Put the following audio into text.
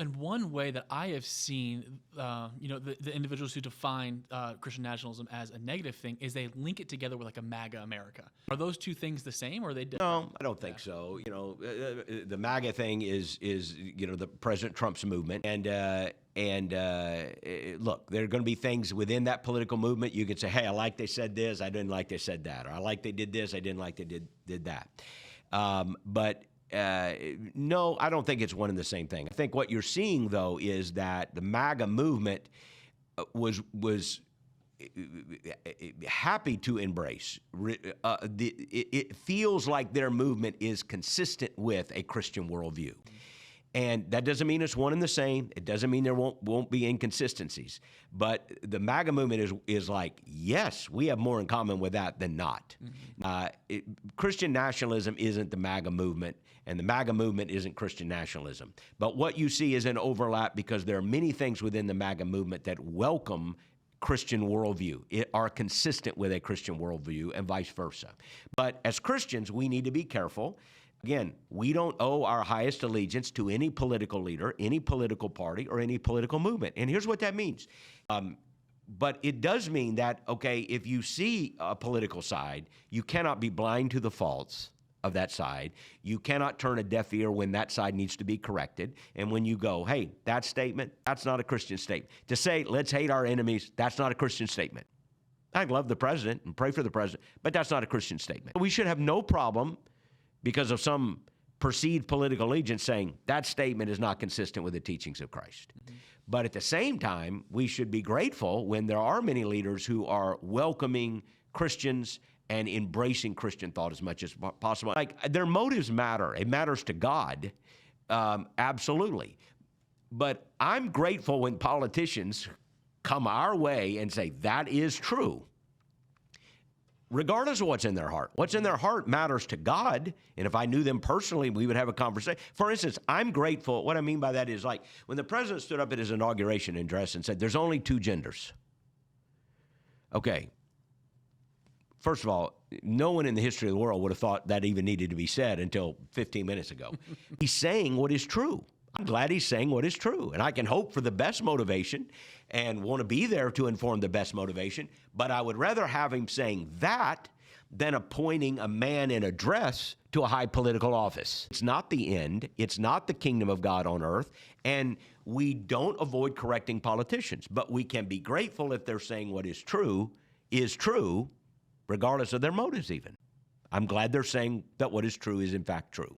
and one way that I have seen, the individuals who define Christian nationalism as a negative thing is they link it together with like a MAGA America. Are those two things the same, or are they different? No, I don't think so. The MAGA thing is the President Trump's movement, and look, there are going to be things within that political movement. You could say, hey, I like they said this, I didn't like they said that, or I like they did this, I didn't like they did that. No, I don't think it's one and the same thing. I think what you're seeing, though, is that the MAGA movement was happy to embrace. It feels like their movement is consistent with a Christian worldview. And that doesn't mean it's one and the same. It doesn't mean there won't be inconsistencies. But the MAGA movement is like, yes, we have more in common with that than not. Christian nationalism isn't the MAGA movement, and the MAGA movement isn't Christian nationalism. But what you see is an overlap because there are many things within the MAGA movement that welcome Christian worldview, are consistent with a Christian worldview, and vice versa. But as Christians, we need to be careful. Again, we don't owe our highest allegiance to any political leader, any political party, or any political movement. And here's what that means. But it does mean that, okay, if you see a political side, you cannot be blind to the faults of that side. You cannot turn a deaf ear when that side needs to be corrected. And when you go, hey, that statement, that's not a Christian statement. To say, let's hate our enemies, that's not a Christian statement. I love the president and pray for the president, but that's not a Christian statement. We should have no problem because of some perceived political allegiance saying that statement is not consistent with the teachings of Christ. But at the same time, we should be grateful when there are many leaders who are welcoming Christians and embracing Christian thought as much as possible. Like, their motives matter. It matters to God, absolutely. But I'm grateful when politicians come our way and say, that is true, regardless of what's in their heart. What's in their heart matters to God, and if I knew them personally, we would have a conversation. For instance, I'm grateful. What I mean by that is, like, when the president stood up at his inauguration address and said, there's only two genders. Okay. First of all, no one in the history of the world would have thought that even needed to be said until 15 minutes ago. He's saying what is true. I'm glad he's saying what is true, and I can hope for the best motivation and want to be there to inform the best motivation, but I would rather have him saying that than appointing a man in a dress to a high political office. It's not the end. It's not the kingdom of God on earth, and we don't avoid correcting politicians, but we can be grateful if they're saying what is true, regardless of their motives even. I'm glad they're saying that what is true is in fact true.